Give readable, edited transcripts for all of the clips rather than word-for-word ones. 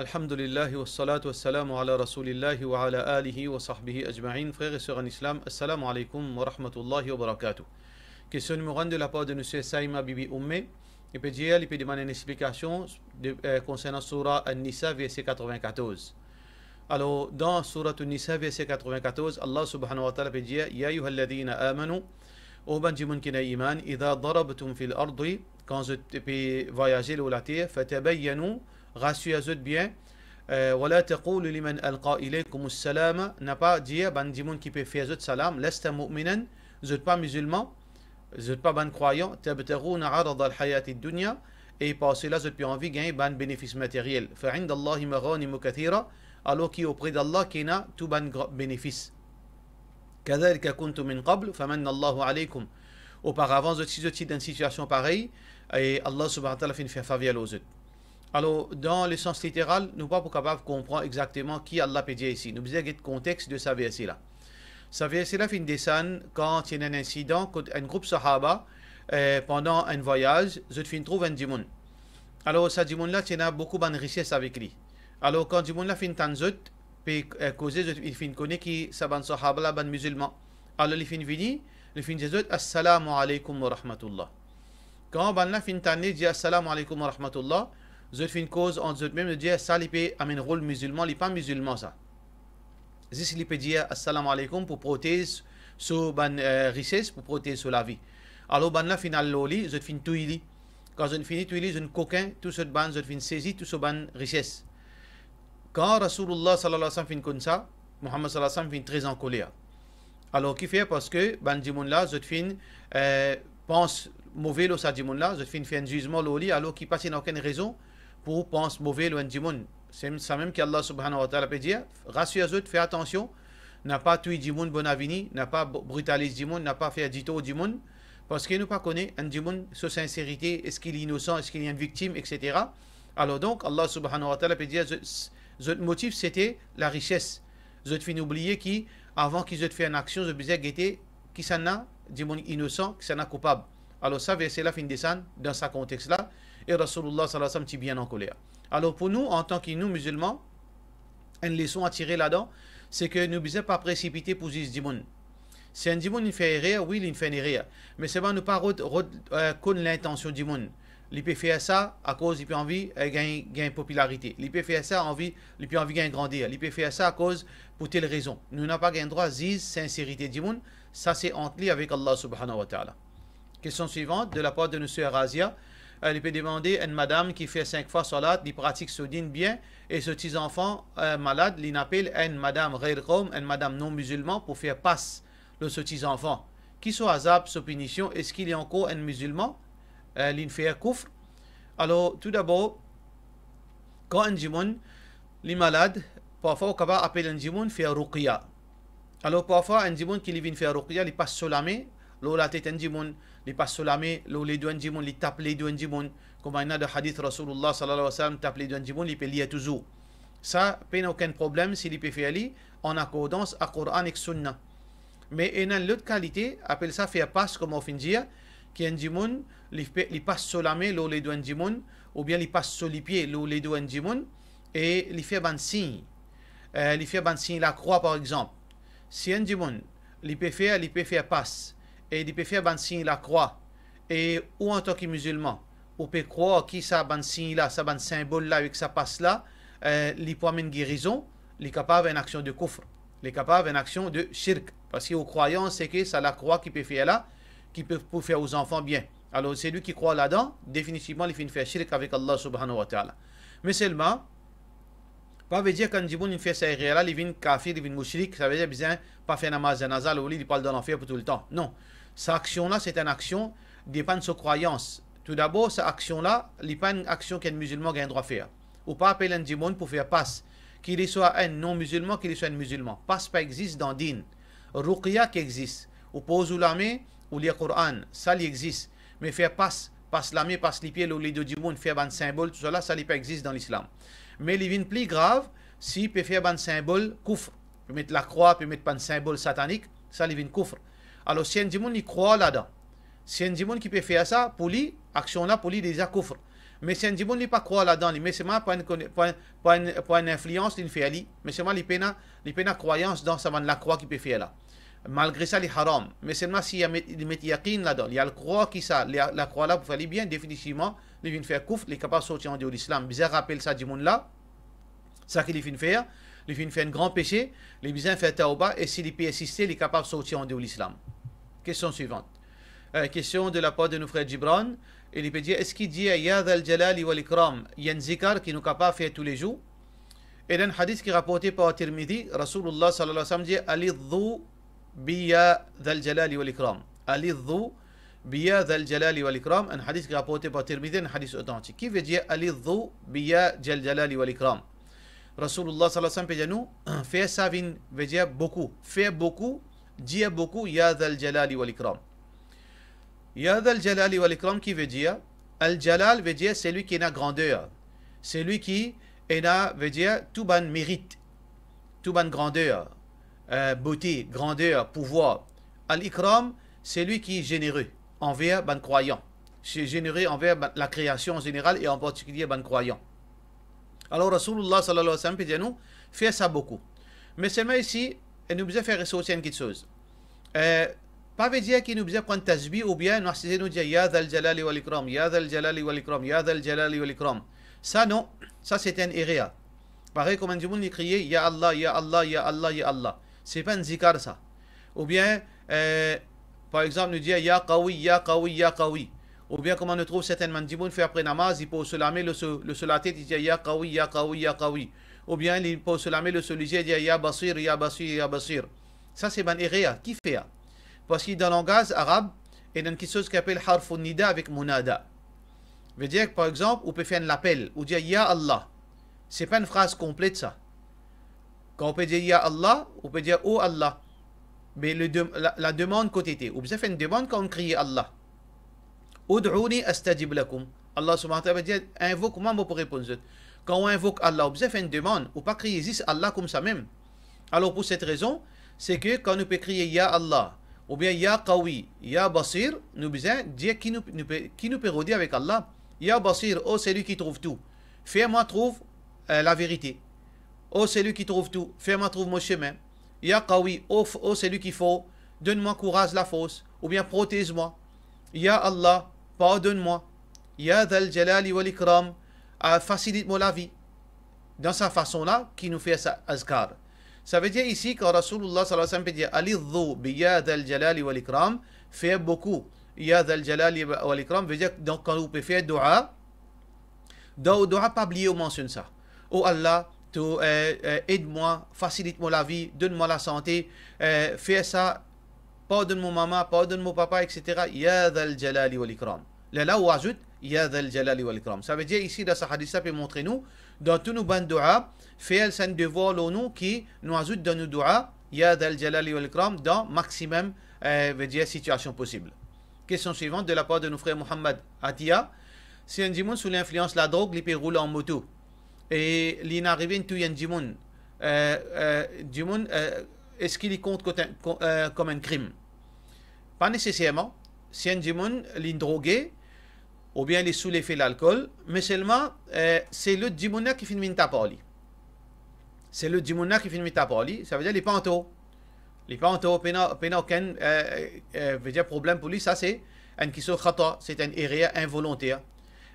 Alhamdulillah wa salatu wa salamu ala rasulillahi wa ala alihi wa sahbihi ajma'in. Frères et sœurs en islam, assalamu alaikum wa rahmatullahi wa barakatuh. Question numéro 1 de la part de M. Saïma Bibi Oumme. Il peut dire, il peut demander une explication concernant Surah An-Nisa, verset 94. Alors, dans Surah An-Nisa, verset 94, Allah subhanahu wa ta'ala peut dire, Ya ayyuhalladhina amanu, ô banjimun kina iman, idha darabtum fil ardi, quand vous pouvez voyager sur la terre, fatabayyanu, rassurez-vous bien, wala taqulu liman alqa ilaykum as-salama, n'a pas dire banjimun qui peut faire salam, lasta mu'minan, vous n'êtes pas musulman, vous n'êtes pas ban croyant, tabtaruna arad al-hayati dunya, et par cela vous avez envie de gagner ban bénéfice matériel. Fa inda Allahi maghanimu kathira, alors qu'auprès d'Allah qui n'a tout ban bénéfice. Kadhalika kuntum min qabl, famanna Allahu alaykum. Auparavant, vous étiez dans une situation pareille, et Allah subhanahu wa ta'ala fait une faveur aux autres. Alors, dans le sens littéral, nous ne sommes pas capables de comprendre exactement qui Allah peut dire ici. Nous devons le contexte de ce verset-là. Ce verset-là fait une descente quand il y a un incident, quand un groupe sahaba, pendant un voyage, ils trouvent un djimoun. Alors, ce djimoun-là, il y a beaucoup de richesses avec lui. Alors, quand le djimoun-là fait une tanzut, puis causer, il fait une connaît qui saban sahaba ban musulman. Alors, il fait une vini, il fait une jazut, assalamu alaykum wa rahmatullah. Quand ban la fin tanné dit assalamu alaykum wa rahmatullah, vous faites une cause entre eux même de dire ça, il peut amener un rôle musulman, il n'est pas musulman ça. Juste il peut dire assalamu alaykum pour protéger sur ban richesse, pour protéger sur la vie. Alors ban la final loli, vous faites tout ili. Quand vous finissez tout ili, vous coquin, tout ce ban, vous faites saisi tout ce ban richesse. Quand Rasulullah sallallahu alayhi wa sallam fait comme ça, Muhammad sallallahu alayhi wa sallam fait très en colère. Alors qui fait parce que ban djimoun là, vous faites pense mauvais lo sa djimoun là, vous faites un jugement loli, alors qui passe aucune raison pour penser mauvais lo djimoun. C'est ça même qu'Allah subhanahu wa ta'ala peut dire, rassurez-vous, faites attention, n'a pas tué djimoun bon avini, n'a pas brutalisé djimoun, n'a pas fait dito djimoun, parce qu'il ne pas connaît un djimoun sur sincérité, est-ce qu'il est innocent, est-ce qu'il est une victime, etc. Alors donc Allah subhanahu wa ta'ala peut dire, votre motif c'était la richesse. Vous êtes fait oublier qui, avant qu'ils aient fait une action, vous avez guetté qui s'en a, djimoun innocent, qui s'en a coupable. Alors ça, verset-là fin descendre dans ce contexte-là, et Rasulullah sallallahu alayhi wa sallam est bien en colère. Alors pour nous, en tant que nous musulmans, une leçon à tirer là-dedans, c'est que nous ne devons pas précipiter pour dire djimoun. Si un djimoun il fait erreur, oui, il fait une erreur. Mais c'est pas nous pas connaître l'intention djimoun. Il peut faire ça à cause il peut envie de gagner popularité. Il peut faire ça envie, il peut envie de grandir. Il peut faire ça à cause pour telle raison. Nous n'avons pas droit à dire sincérité djimoun. Ça c'est entre lui avec Allah subhanahu wa ta'ala. Question suivante de la part de M. Razia. Elle peut demander à une madame qui fait 5 fois salat, qui pratique ce din bien, et ce petit enfant malade, il appelle une madame ghayr qawm, une madame non musulman, pour faire passe de ce petit enfant. Qui soit azab, sa punition, est-ce qu'il y a encore un musulman, il fait kufr? Alors, tout d'abord, quand un djimoun, les malades, parfois, on peut appeler un djimoun faire ruqya. Alors, parfois, un djimoun qui vient faire ruqya, il passe sur la main, l'eau la tête un djimoun, il passe sur la main, l'eau les doigts djimoun, il tape les doigts djimoun, comme il y a de hadith Rasulullah sallallahu alayhi wa sallam, tape les doigts djimoun, il peut lire toujours. Ça, il n'y a aucun problème s'il peut faire lire en accordance à Coran et Sunna. Mais il y a une autre qualité, appelle ça faire passe, comme on finit dire, qui est un djimoun, il passe sur la main, l'eau les doigts djimoun, ou bien il passe sur les pieds, l'eau les doigts djimoun, et il fait un signe. Il fait un signe, la croix par exemple. Si un djimoun, il peut faire passe, et il peut faire un signe, la croix, et ou en tant que musulman, on peut croire qui ça un signe là, ça un symbole là, avec ça passe là, il peut amener une guérison, il est capable d'une action de kufr, il est capable d'une action de shirk, parce qu'aux croyants, c'est que c'est la croix qui peut faire là, qui peut pour faire aux enfants bien. Alors c'est lui qui croit là-dedans, définitivement il fait faire shirk avec Allah subhanahu wa ta'ala. Mais seulement, pas veut dire qu'un djimoun il fait ça là, il vient kafir, il vient mushrik, ça veut dire bien pas faire namaz janazah, il parle de l'enfer pour tout le temps. Non, cette action-là c'est une action dépend de sa croyance. Tout d'abord, cette action-là, n'est pas une action qu'un musulman a le droit de faire. Ou pas appeler un djimoun pour faire passe. Qu'il soit un non-musulman, qu'il soit un musulman. Passe pas existe dans din. Ruqya qui existe. Ou pose la main, ou lire Coran, ça il existe. Mais faire passe la main, passe les pieds, ou les deux djimoun, faire un symbole, tout cela, ça pas existe dans l'islam. Mais il vient plus grave, s'il peut faire un symbole, kufr. Peut mettre la croix, peut mettre un symbole satanique, ça il vient kufr. Alors si un djimoun il croit là-dedans, si un djimoun qui peut faire ça, pour lui, action là, pour lui déjà kufr. Mais si un djibon n'est pas croire là-dedans, mais c'est moi pour une influence, il fait ali, mais c'est moi les peine croyance dans ça, la croix qui peut faire là. Malgré ça, les haram. Mais seulement s'il y a des yaqin là-dedans, il y a le croix qui ça, la croix là, pour faire bien, définitivement, il vient faire kouf, il est capable de sortir en dehors de l'islam. Bizarre rappelle ça, djibon là, ça qu'il vient faire, il vient faire un grand péché, il vient faire tauba, et s'il peut assister, il est capable de sortir en dehors de l'islam. Question suivante. Question de la part de nos frères Gibran. Il peut dire, est-ce qu'il dit Ya Dhal Jalali wal Ikram, il y a un zikar qui nous est capable de faire tous les jours. Et dans un hadith qui est rapporté par Tirmidhi, Rasulullah sallallahu alayhi wa sallam dit Alidhu biya Dhal Jalali wal Ikram. Alidhu biya Dhal Jalali wal Ikram. Un hadith qui est rapporté par Tirmidhi, un hadith authentique. Qui veut dire Alidhu biya Dhal Jalali wal Ikram. Rasulullah sallallahu alayhi wa sallam peut dire nous, faire ça veut dire beaucoup. Faire beaucoup, dire beaucoup, Ya Dhal Jalali wal Ikram. Ya Dhal Jalali wal Ikram qui veut dire Al-Jalal veut dire celui qui est la grandeur. Celui qui est là veut dire tout ban mérite, tout ban grandeur, beauté, grandeur, pouvoir. Al-Ikram, c'est lui qui est généreux envers ban croyant. C'est généreux envers la création en général et en particulier ban croyant. Alors Rasulullah sallallahu alayhi wa sallam peut dire nous, faire ça beaucoup. Mais seulement ici, il nous besoin faire ressortir une petite chose. Pas veut dire qu'il nous besoin prendre tasbih ou bien nous dire Ya Dhal Jalali wal Ikram, Ya Dhal Jalali wal Ikram, Ya Dhal Jalali wal Ikram. Ça non, ça c'est un erreur. Pareil comme un du monde crier Ya Allah, Ya Allah, Ya Allah, Ya Allah. C'est pas un zikar ça. Ou bien, par exemple, nous dire Ya Qawi, Ya Qawi, Ya Qawi. Ou bien comme on le trouve certainement du monde fait après namaz, il peut se lamer sur la tête, il dit Ya Qawi, Ya Qawi, Ya Qawi. Ou bien il peut se lamer sur le sujet, il dit Ya Basir, Ya Basir, Ya Basir. Ça c'est un erreur. Qui fait? Parce que dans le langage arabe, il y a quelque chose qui s'appelle harf nida avec munada. Veut dire que par exemple, on peut faire un appel ou dire Ya Allah. C'est pas une phrase complète ça. Quand on peut dire Ya Allah, on peut dire Oh Allah. Mais la demande côté T. Ou bien faire une demande quand on crie Allah. Ud'ouni astajib lakum. Allah subhanahu wa ta'ala veut dire invoque-moi pour répondre. Quand on invoque Allah, on peut faire une demande. Ou pas crier juste Allah comme ça même. Alors pour cette raison, c'est que quand on peut crier Ya Allah, ou bien Ya Qawi, Ya Basir, nous besoin dire qui nous peut redire avec Allah. Ya Basir, oh c'est lui qui trouve tout. Fais-moi trouve la vérité. Oh c'est lui qui trouve tout. Fais-moi trouve mon chemin. Ya Qawi, oh c'est lui qu'il faut. Donne-moi courage la fausse. Ou bien protège-moi. Ya Allah, pardonne-moi. Ya Dhal Jalali wal Ikram, facilite-moi la vie. Dans sa façon-là, qui nous fait sa azkar. Ça veut dire ici que Rasulullah sallallahu alayhi wa sallam peut dire Alidhu bi Ya Dhal Jalali wal Ikram, fait beaucoup. Ya Dhal Jalali wal Ikram veut dire donc quand vous pouvez faire dua, dua pas oublier, on mentionne ça. Oh Allah, aide-moi, facilite-moi la vie, donne-moi la santé, fais ça, pardonne mon maman, pardonne mon papa, etc. Ya Dhal Jalali wal Ikram. Là, on ajoute Ya Dhal Jalali wal Ikram. Ça veut dire ici, dans ce hadith, ça peut montrer nous, dans tous nos bandes dua, faire un devoir nous qui nous ajoute dans nos dua, Ya Dhal Jalali wal Ikram, dans maximum, veut dire situation possible. Question suivante de la part de nos frères Mohamed Atia. Si un djimoun sous l'influence de la drogue, il peut rouler en moto. Et il est arrivé une touille un djimoun. Est-ce qu'il y compte comme un crime? Pas nécessairement. Si un djimoun est drogué, ou bien il est sous l'effet de l'alcool, mais seulement c'est le djimouna qui finit par parler. C'est le djimouna qui finit par parler. Ça veut dire qu'il n'est pas en taux. Il n'est pas en taux. Il n'y a aucun problème pour lui. Ça, c'est un qui se khata. C'est un erreur involontaire.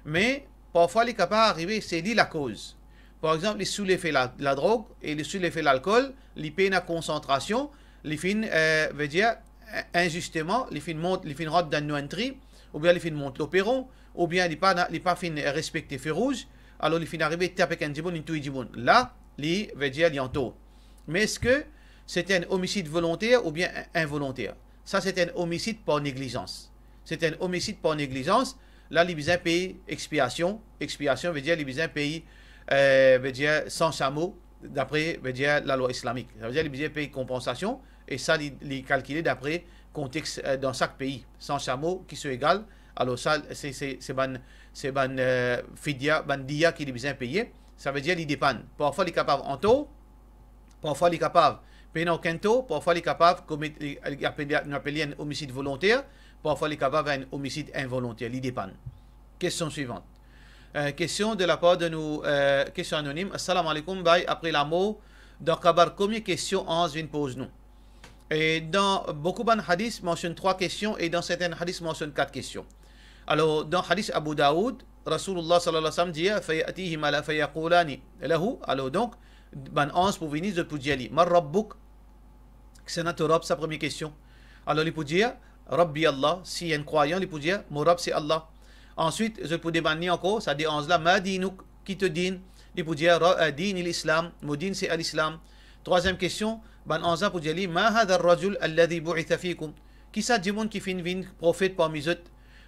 Mais parfois, il est capable d'arriver, c'est lui la cause. Par exemple, il est sous l'effet de la drogue et il est sous l'effet de l'alcool, il peine à concentration, il finit, veut dire, injustement, il finit rentre dans une entry, ou bien il finit monte l'opéron, ou bien il n'est pas fini respecter feu rouge, alors il finit arriver taper un djibon, une touille djibon. Là, il veut dire, il est en taux. Mais est-ce que c'est un homicide volontaire ou bien involontaire? Ça, c'est un homicide par négligence. C'est un homicide par négligence. Là, les besoins payent expiation. Expiation veut dire les besoins payent veut dire sans chameau, d'après veut dire la loi islamique. Ça veut dire les besoins payent compensation et ça, les calculer d'après contexte dans chaque pays. Sans chameau qui sont égales. Alors ça, c'est ban fidia, ban dia qui les besoins payés. Ça veut dire les dépendent. Parfois, les capables en taux. Parfois, les capables payer aucun taux. Parfois, les capables commettre un homicide volontaire. Parfois, les capables un homicide involontaire. Ils dépendent. Question suivante. Question de la part de nous, question anonyme. Assalamu alaikum, bye. Après la mot, dans Kabar, combien de questions 11 viennent pose nous? Et dans beaucoup de hadiths, mentionne 3 questions et dans certains hadiths, mentionne 4 questions. Alors, dans hadith Abu Daoud, Rasulullah sallallahu alayhi wa sallam dit Fayatihi mala fayaqulani lahu. Alors, donc, ban 11 pour venir de Poudjali. Mar Rabbuk, c'est notre Rabb, sa première question. Alors, il peut dire Rabbi Allah, si un croyant, il peut dire mon Rabb c'est Allah. Ensuite, je peux débanir encore, ça dit 11 là, ma dinuk, qui te dîne. Il peut dire din l'islam, mon din c'est l'islam. Troisième question, ban 11 là pour dire ma hadha ar-rajul alladhi bu'itha fikum. Qui ça dit monde qui fait une prophète parmi eux?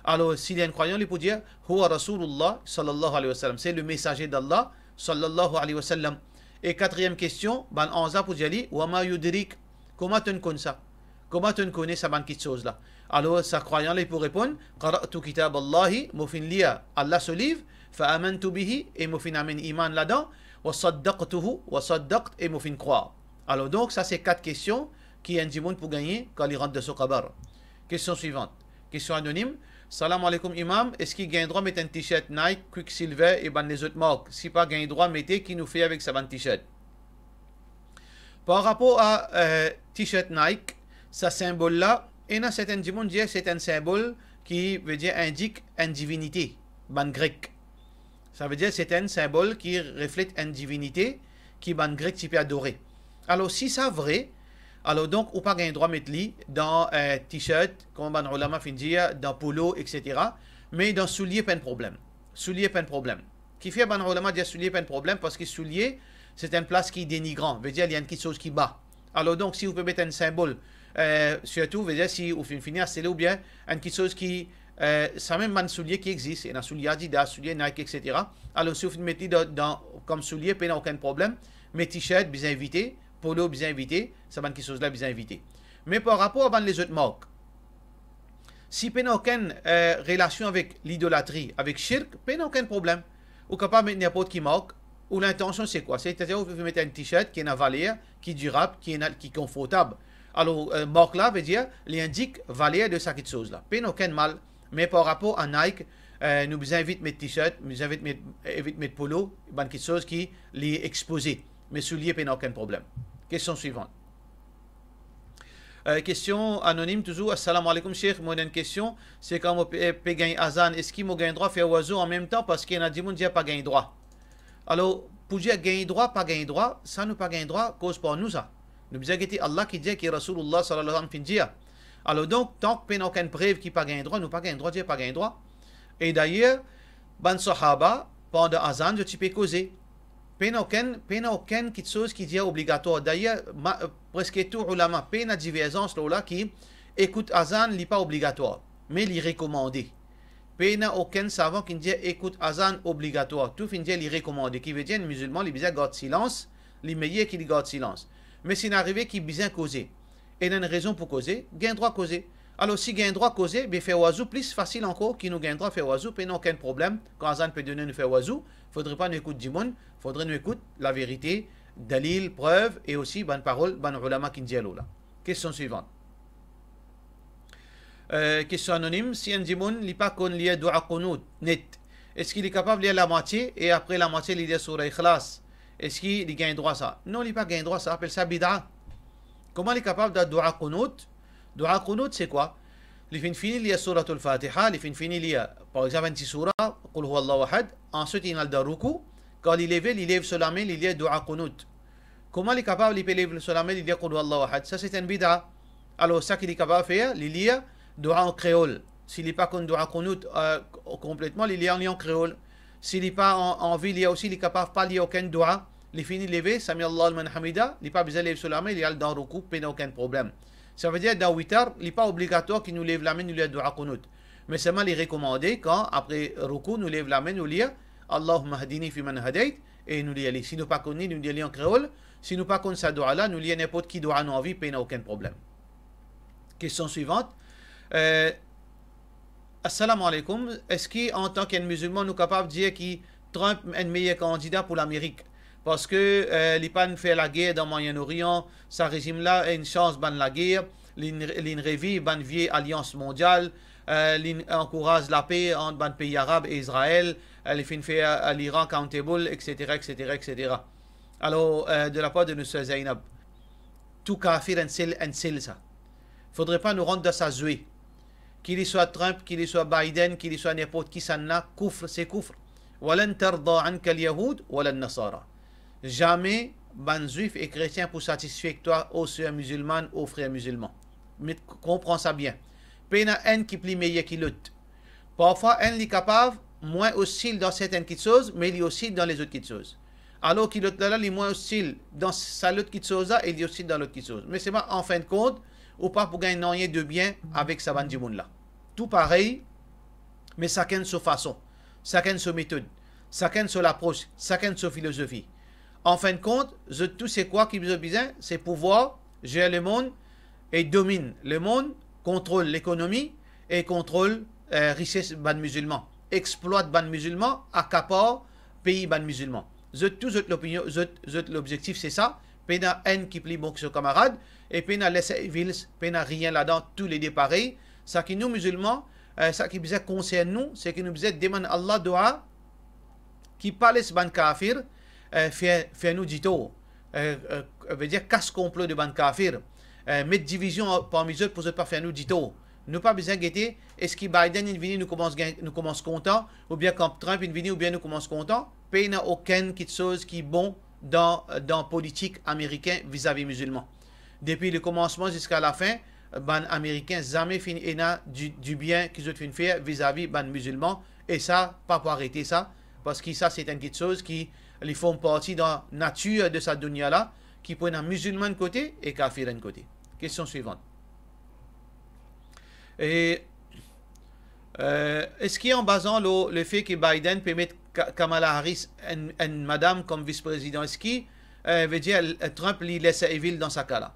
Alors, s'il y a un croyant, il peut dire huwa Rasulullah sallallahu alayhi wa sallam. C'est le messager d'Allah sallallahu alayhi wa sallam. Et quatrième question, ban 11 là pour dire wa ma yudrik. Comment tu connais ça? Comment tu connais ça, ban quelque chose là? Alors, sa croyant, il peut répondre Qara'tu kitab Allahi, mufin liya Allah ce livre, fa'amantu bihi, et mufin amen iman là-dedans, wa saddaqtuhu, wa saddaqt, et mufin croire. Alors, donc, ça, c'est 4 questions qui est un pour gagner quand il rentre de ce kabar. Question suivante. Question anonyme. Salam alaikum imam. Est-ce qu'il gagne droit de mettre un t-shirt Nike, Quicksilver et ban les autres marques? Si pas gagne droit, mettez qui nous fait avec sa ban t-shirt. Par rapport à t-shirt Nike, ce symbole-là, et dans certains gens disent c'est un symbole qui veut dire indique une divinité, ban grec. Ça veut dire c'est un symbole qui reflète une divinité qui ban grec qui peut adorer. Alors si c'est vrai, alors donc ou pas gain droit mettre li dans t-shirt, comme ban ulama fin dire, dans polo, etc. Mais dans soulier pas de problème. Soulier pas de problème. Qui fait ban ulama dire soulier pas de problème parce que soulier c'est une place qui est dénigrant, veut dire il y a une petite chose qui bat. Alors donc si vous pouvez mettre un symbole surtout, veut dire si vous finir c'est là ou bien une petite chose qui ça même un soulier qui existe, et un soulier Adidas, soulier Nike, etc. Alors si vous mettez dans comme soulier, pas aucun problème, mais t-shirt bien invité, polo bien invité, ça va une chose là bien invité. Mais par rapport à les autres marques, si pas aucune relation avec l'idolâtrie, avec shirk, pas aucun problème. Ou capable de mettre n'importe qui marque. Ou l'intention c'est quoi? C'est-à-dire vous pouvez mettre un t-shirt qui est valeur, qui est durable, qui est confortable. Alors, marque là veut dire, il indique valeur de cette chose là. Pas aucun mal. Mais par rapport à Nike, nous vous invitons à mettre t-shirt, nous invitons à mettre polo, quelque chose qui est exposé. Mais soulier, pas aucun problème. Question suivante. Question anonyme toujours. Assalamu alaikum, Cheikh. Moi, une question. C'est quand on peut gagner azan. Est-ce qu'il m'a gagné droit à faire oiseau en même temps parce qu'il y en a des gens qui n'ont pas gagné droit? Alors, pour dire gagner droit, pas gagner droit, ça nous pas gagner droit, cause pour nous ça. Nous disons que Allah qui dit que Rasulullah sallallahu alayhi wa sallam dit. Alors donc, tant que nous n'avons aucune preuve qui pas gagner droit, nous pas gagner droit, Dieu pas gagner droit. Et d'ailleurs, ban sahaba, pendant azan, je peux causer. Pas aucune chose qui dit obligatoire. D'ailleurs, presque tout ulama, pas une divergence là qui écoute azan, n'est pas obligatoire, mais il est recommandé. Pas aucun savant qui dit écoute azan obligatoire. Tout finit il est recommandé. Qui veut dire, les musulmans, les bizarres gardent silence, les meilleurs qui gardent silence. Mais c'est arrivé qui bien causer. Et il y a une raison pour causer, gain droit causer. Alors si gain droit causer, bien faire oiseau, plus facile encore, qui nous gain droit faire oiseau, puis aucun problème. Quand Azan peut donner nous faire oiseau, il ne faudrait pas nous écouter du monde, il faudrait nous écouter la vérité, dalil, preuve, et aussi bonne parole, bonne ulama qui dit là. Question suivante. Question anonyme, si un dimoun n'est pas qu'on lit dua qunut net, est-ce qu'il est capable de lire la moitié, et après la moitié, il lit sur Ikhlas? Est-ce qu'il gagne droit ça? Non, il n'a pas gagné droit, ça appelle ça bid'a. Comment il est capable de dua qunut? Dua qunut, c'est quoi? Il fait fini, il y a surat al-Fatiha, il fait fini, il y a, par exemple, un petit surah, Qul huwa Allahu ahad, ensuite il a le ruku, quand il lève sur la main, il y a dua qunut. Comment il est capable de lever sur la main, il y a Qul huwa Allahu ahad? Ça, c'est un bid'a. Alors, ça qu'il est capable de faire, il y a dua en créole. S'il n'est pas comme dua qunut complètement, il y a en créole. S'il n'est pas en ville, il y a aussi, il est capable de pas lire aucun dua. Il finit de lever, Sami Allah al-man hamida, il n'est pas besoin de lever sur la main, il y a dans le ruku, il n'y a aucun problème. Ça veut dire dans 8 heures, il n'est pas obligatoire qu'il nous lève la main, nous lève dua qunut. Mais seulement il est recommandé quand, après ruku, nous lève la main, nous lit Allahumma hadini fi man hadayt, et nous lit. Si nous pas connaissons, nous lit en créole. Si nous pas connaissons ce dua là, nous lit n'importe qui dua nous envie, il n'y a aucun problème. Question suivante. Assalamu alaikum. Est-ce qu'en tant qu'un musulman, nous sommes capables de dire que Trump est le meilleur candidat pour l'Amérique? Parce que l'Ipan fait la guerre dans le Moyen-Orient, ce régime-là a une chance de la guerre, l'INREVI, une vieille alliance mondiale, encourage la paix entre les pays arabes et Israël, les fin fait l'Iran accountable, etc., etc., etc. Alors, de la part de M. Zainab, tout kafir en sel ça. Faudrait pas nous rendre dans sa jouée. Qu'il y soit Trump, qu'il y soit Biden, qu'il y soit n'importe qui, ça n'a kufr, c'est kufr. Walan tarda anka al-yahoud walan nasara. Jamais ban juif et chrétien pour satisfaire toi aux sœurs musulmanes, aux frères musulmans. Mais comprends ça bien. Pena un qui plie meilleur qui l'autre. Parfois, un est capable, moins hostile dans certaines petites choses, mais il est aussi dans les autres petites choses. Alors qu'il l'autre là, il est moins hostile dans sa l'autre petite chose là, et il est aussi dans l'autre petite chose. Mais c'est pas en fin de compte, ou pas pour gagner rien de bien avec sa bande du monde là. Tout pareil, mais chacun sa façon, chacun sa méthode, chacun sa approche, chacun sa philosophie. En fin de compte, tout c'est quoi qui besoin besoin, c'est pouvoir gérer le monde et domine le monde, contrôle l'économie et contrôle richesse ban musulmans, exploite ban musulmans, accapare pays ban musulmans. Tout l'opinion, l'objectif c'est ça. Pena haine qui plie bon que ses camarades et pena laisser vils, pena rien là-dedans, tous les deux pareils. Ça qui nous musulmans, ça qui nous concerne nous, c'est que nous besoin demander Allah doa qui parle ce ban kafir, fait nous dit tout, veut dire casse complot de ban kafir, mettre division parmi eux pour ne pas faire nous dit tout. Nous pas besoin de guetter, est-ce que Biden est venu, nous commence content, ou bien quand Trump est venu, ou bien nous commence content. Pays n'a aucune chose qui est bon dans politique américaine vis-à-vis musulmans. Depuis le commencement jusqu'à la fin, ban américain jamais fini et n'a du bien qu'ils ont fait faire vis-à-vis ban musulmans. Et ça, pas pour arrêter ça, parce que ça c'est une petite chose qui les font partie dans la nature de cette dunya là, qui prennent un musulman de côté et kafir de côté. Question suivante. Et est-ce qu'en basant le fait que Biden peut mettre Kamala Harris une madame comme vice-président, est-ce qu'il veut dire Trump lui laisse évil dans sa cas là?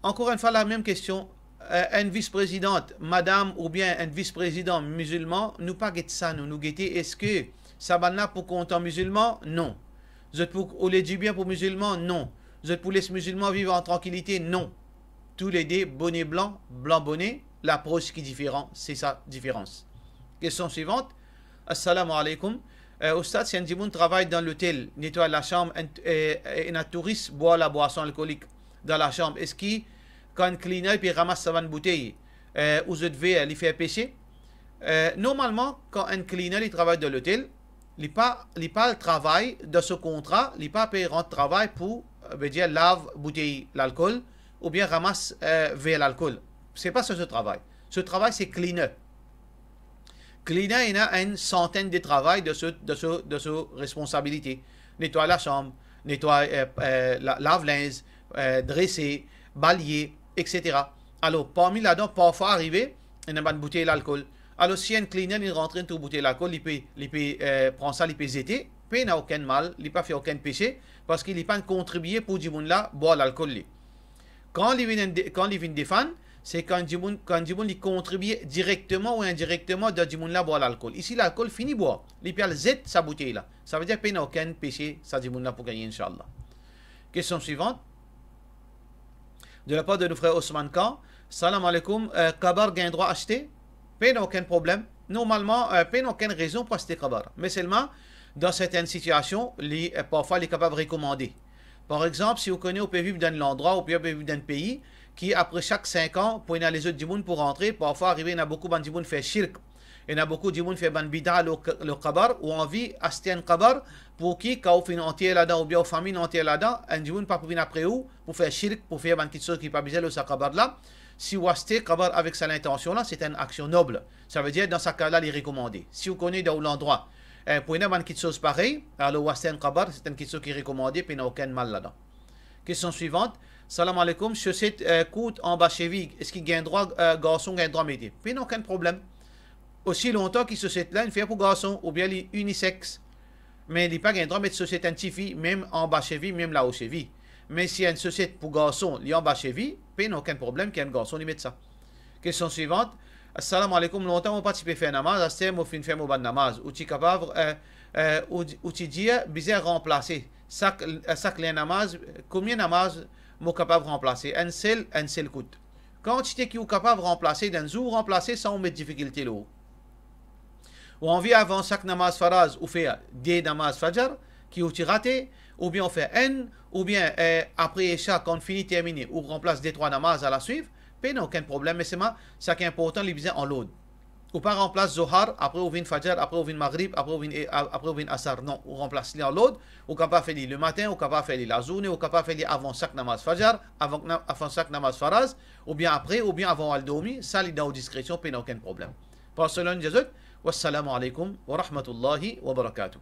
Encore une fois, la même question. Une vice-présidente, madame ou bien un vice-président musulman, nous pas guetter ça, nous guetter. Est-ce que ça va pour compte en musulman? Non. Vous êtes pour les du bien pour musulmans? Non. Vous êtes pour les musulmans vivre en tranquillité? Non. Tous les deux, bonnet blanc, blanc bonnet, l'approche qui est différente, c'est sa différence. Question suivante. Assalamu alaikum. Oustad, si un djimoun travaille dans l'hôtel, nettoie la chambre, et un touriste boit la boisson alcoolique dans la chambre, est-ce qu'il, quand un cleaner puis ramasse sa bouteille, vous devez lui faire pécher? Normalement, quand un cleaner il travaille dans l'hôtel, il pas le travail de ce contrat, il pas payer rendre travail pour dire lave bouteille l'alcool ou bien ramasse vers l'alcool. C'est pas ça ce travail. Ce travail c'est cleaner. Cleaner il a une centaine de travail de ce responsabilité. Nettoyer la chambre, nettoyer lave-linge, dresser, balayer, etc. Alors parmi là-dedans, parfois arriver, il y a une bouteille d'alcool. Alors si un cleaner il rentre dans une bouteille d'alcool, il peut prendre ça, il peut zéter, il n'a aucun mal, il n'a pas fait aucun péché, parce qu'il n'a pas contribué pour dire là boire l'alcool. Quand il vient défendre, c'est quand il contribue directement ou indirectement de dire là boire l'alcool. Ici l'alcool finit boire, il peut zéter sa bouteille là. Ça veut dire qu'il n'a aucun péché, ça dit là pour gagner Inch'Allah. Question suivante. De la part de nos frères Osman Khan, salam alaikum, Kabar gagne droit à acheter? Pas aucun problème. Normalement, pas aucune raison pour acheter Kabar. Mais seulement, dans certaines situations, parfois, il est capable de recommander. Par exemple, si vous connaissez, vous pouvez vivre dans l'endroit, vous pouvez vivre dans un pays qui, après chaque 5 ans, pour les autres du monde pour rentrer, parfois, arriver, il y a beaucoup de gens qui font shirk. Il y a beaucoup de gens qui font ban bida le Kabar, ou envie d'acheter un Kabar pour qui, quand vous faites entier là-dedans, ou bien aux familles entières là-dedans, un gens pas pour venir après vous, pour faire shirk, pour faire une petite chose qui n'est pas besoin de ce Kabar là. Si vous achetez Kabar avec cette intention-là, c'est une action noble. Ça veut dire, dans ce cas-là, il est recommandé. Si vous connaissez dans l'endroit, pour une petite chose pareille, alors vous achetez un Kabar, c'est une petite chose qui est recommandée, puis il n'y a aucun mal là-dedans. Question suivante. Salam alaikum, chaussette coûte en bas cheville. Est-ce qu'il gagne droit, garçon gagne droit métier? Puis il n'y a aucun problème. Aussi longtemps qu'il chaussette là, il fait pour garçon, ou bien il est unisexe. Mais il n'a pas gagne droit de mettre chaussette en fille, même en bas cheville, même là haut cheville. Mais s'il y a une chaussette pour garçon, il y a en bas cheville, puis il n'y a aucun problème qu'il y ait un garçon, il met ça. Question suivante. Assalamu alaikum, longtemps on participe faire namaz, astem ou fin faire mon namaz, ou tu capable, ou tu dis, bizarre remplacer. Ça les namaz, combien de namaz, moi capable de remplacer? Un seul coûte. quantité qui est capable de remplacer d'un jour, remplacer sans mettre difficulté là. Ou on vit avant chaque namaz faraz, ou fait des namaz fajar, qui est raté, ou bien on fait N, ou bien après chaque on finit terminé, ou remplace des 3 namaz à la suivre, puis non, aucun problème, mais c'est ça qui est important, les besoins en load. Ou pas remplace Zohar, après on vient Fajar, après on vient Maghrib, après on vient Asar. Non, on remplace les en l'autre, ou capable faire le matin, ou capable faire la journée, ou capable faire avant chaque namaz Fajar, avant chaque namaz Faraz, ou bien après, ou bien avant Al-Domi, ça les dans discrétion, puis aucun problème. Pour cela, nous disons, wassalamu alaikum wa rahmatullahi wa barakatuh.